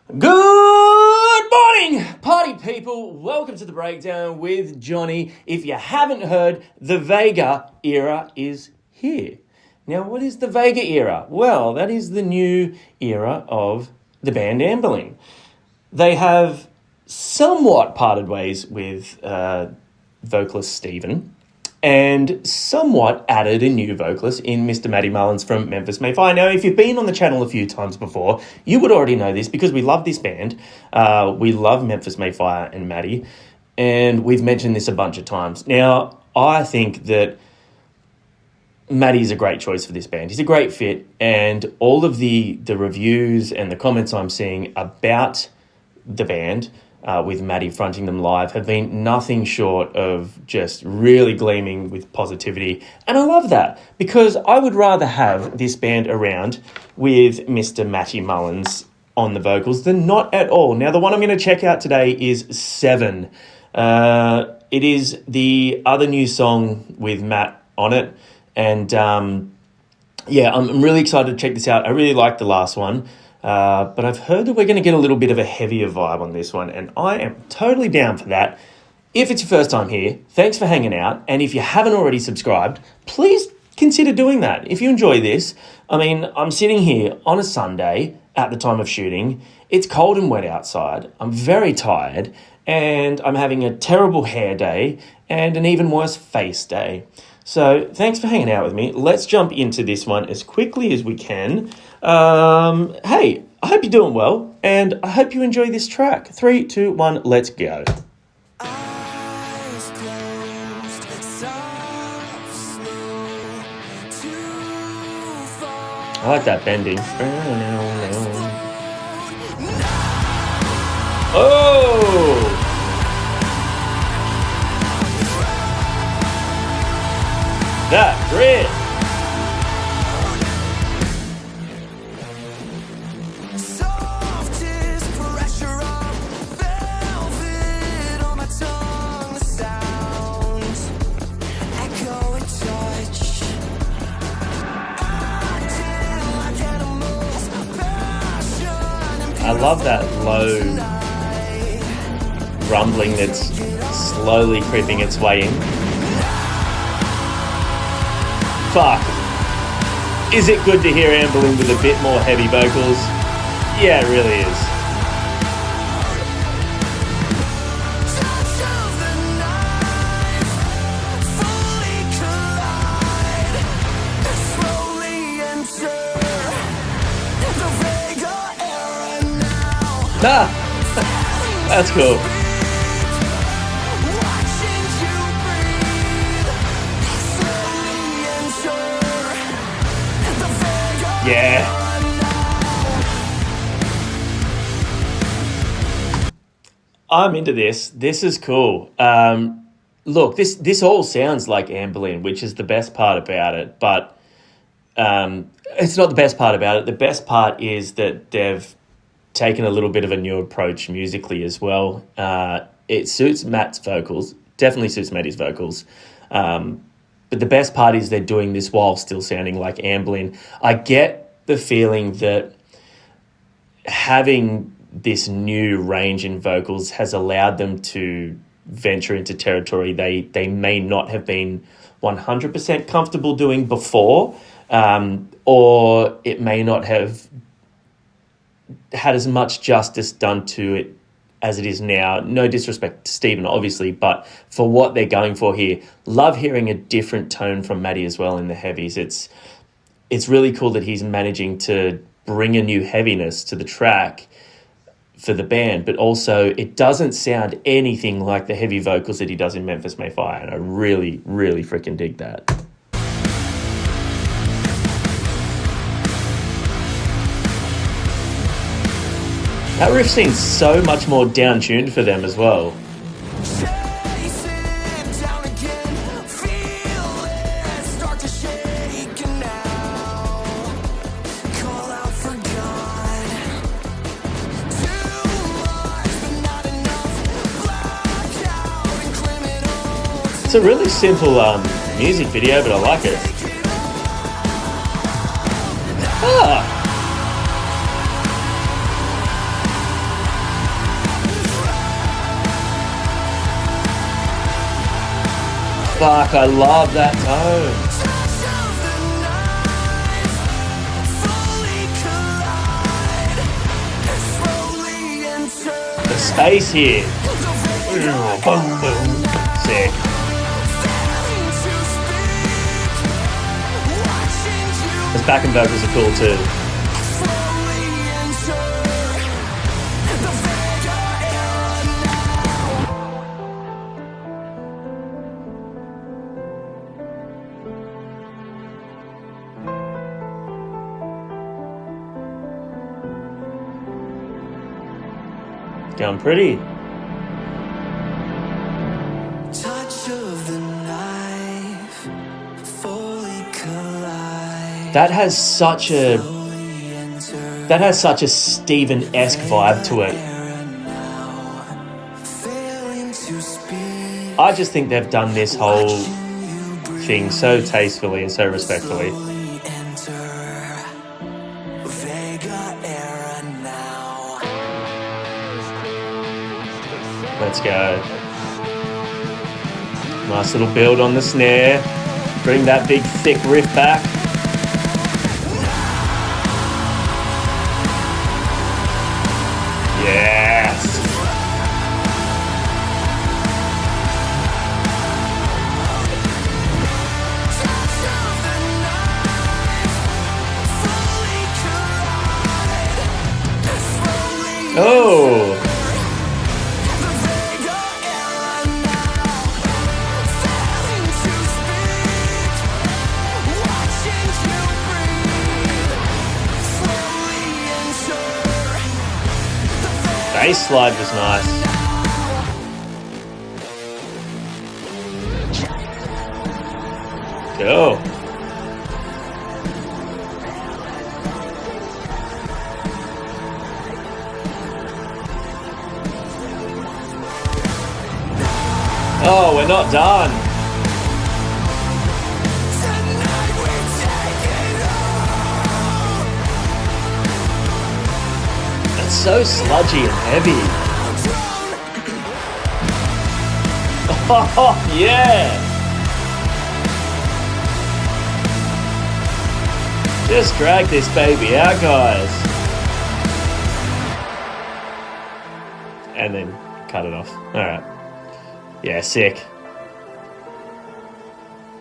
Good morning, party people. Welcome to the breakdown with Johnny. If you haven't heard, the Vega era is here. Now, what is the Vega era? Well, that is the new era of the band ANBERLIN. They have somewhat parted ways with vocalist Stephen and somewhat added a new vocalist in Mr. Matty Mullins from Memphis May Fire. Now, if you've been on the channel a few times before, you would already know this because we love this band. We love Memphis May Fire and Matty, and we've mentioned this a bunch of times. Now, I think that Matty's a great choice for this band. He's a great fit, and all of the reviews and the comments I'm seeing about the band with Matty fronting them live have been nothing short of just really gleaming with positivity. And I love that because I would rather have this band around with Mr. Matty Mullins on the vocals than not at all. Now, the one I'm going to check out today is 7. It is the other new song with Matt on it. And I'm really excited to check this out. I really like the last one. But I've heard that we're going to get a little bit of a heavier vibe on this one, and I am totally down for that. If it's your first time here, thanks for hanging out, and if you haven't already subscribed, please consider doing that. If you enjoy this, I'm sitting here on a Sunday at the time of shooting. It's cold and wet outside. I'm very tired, and I'm having a terrible hair day and an even worse face day. So thanks for hanging out with me. Let's jump into this one as quickly as we can. Hey, I hope you're doing well, and I hope you enjoy this track. 3, 2, 1, let's go. Eyes closed, I like that bending. Oh! That grit! I love that low rumbling that's slowly creeping its way in. Fuck. Is it good to hear ANBERLIN with a bit more heavy vocals? Yeah, it really is. That's cool. Yeah. I'm into this. This is cool. Look, this all sounds like ANBERLIN, which is the best part about it, but it's not the best part about it. The best part is that they've taken a little bit of a new approach musically as well. It suits Matt's vocals, definitely suits Matty's vocals. But the best part is they're doing this while still sounding like ANBERLIN. I get the feeling that having this new range in vocals has allowed them to venture into territory they may not have been 100% comfortable doing before, or it may not have had as much justice done to it as it is now. No disrespect to Stephen, obviously, but for what they're going for here, love hearing a different tone from Matty as well in the heavies. It's really cool that he's managing to bring a new heaviness to the track for the band, but also it doesn't sound anything like the heavy vocals that he does in Memphis May Fire, and I really, really freaking dig that. That riff seems so much more down-tuned for them as well. It's a really simple music video, but I like it. Fuck, I love that tone. The space here. Boom, boom. Sick. His backing vocals are cool too. Going pretty. Touch of the knife, fully collide. That has such a Steven-esque vibe to it. I just think they've done this whole thing so tastefully and so respectfully. Let's go. Nice little build on the snare. Bring that big thick riff back. Yes. Oh. Bass slide was nice. Go. Oh, we're not done. That's so sludgy and heavy. Oh, yeah. Just drag this baby out, guys. And then cut it off. All right. Yeah, sick.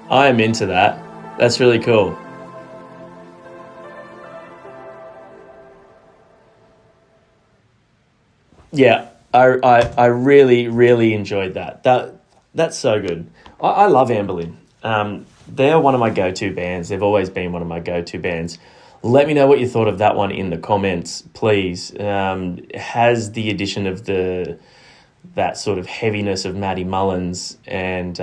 I am into that. That's really cool. Yeah, I really, really enjoyed that. That's so good. I love ANBERLIN. They're one of my go-to bands. They've always been one of my go-to bands. Let me know what you thought of that one in the comments, please. Has the addition of that sort of heaviness of Matty Mullins and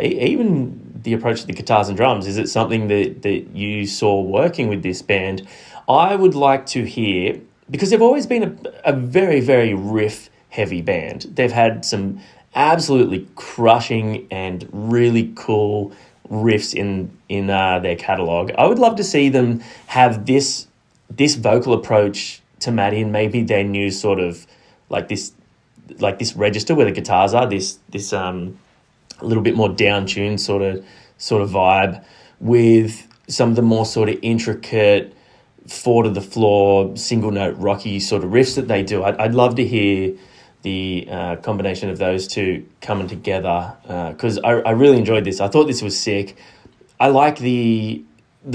even the approach to the guitars and drums, is it something that you saw working with this band? I would like to hear, because they've always been a very, very riff-heavy band. They've had some absolutely crushing and really cool riffs in their catalogue. I would love to see them have this vocal approach to Matty and maybe their new sort of like this register where the guitars are, this a little bit more down-tuned sort of vibe with some of the more sort of intricate four to the floor, single note rocky sort of riffs that they do. I'd love to hear the combination of those two coming together because I really enjoyed this. I thought this was sick. I like the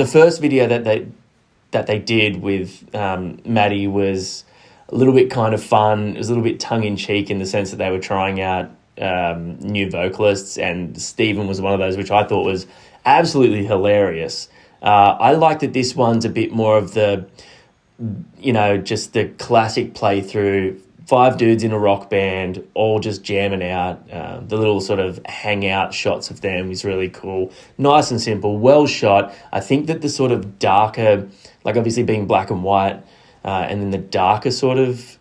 first video that they did with Matty was a little bit kind of fun. It was a little bit tongue-in-cheek in the sense that they were trying out new vocalists, and Steven was one of those, which I thought was absolutely hilarious. I like that this one's a bit more of the, just the classic playthrough, 5 dudes in a rock band, all just jamming out. The little sort of hangout shots of them is really cool. Nice and simple, well shot. I think that the sort of darker, like obviously being black and white, and then the darker sort of,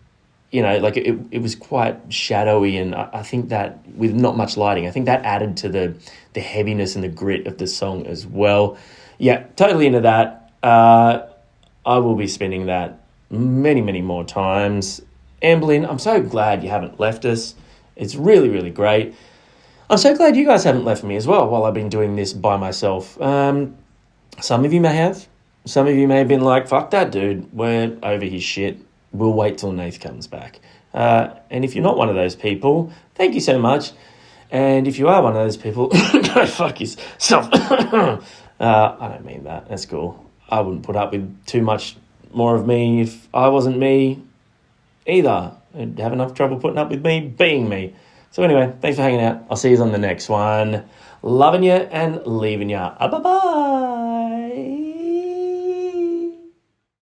it was quite shadowy, and I think that with not much lighting, I think that added to the heaviness and the grit of the song as well. Yeah, totally into that. I will be spinning that many, many more times. ANBERLIN, I'm so glad you haven't left us. It's really, really great. I'm so glad you guys haven't left me as well while I've been doing this by myself. Some of you may have. Some of you may have been like, fuck that dude, we're over his shit. We'll wait till Nath comes back. And if you're not one of those people, thank you so much. And if you are one of those people, go fuck yourself. I don't mean that. That's cool. I wouldn't put up with too much more of me if I wasn't me either. I'd have enough trouble putting up with me being me. So anyway, thanks for hanging out. I'll see you on the next one. Loving you and leaving you. Bye-bye.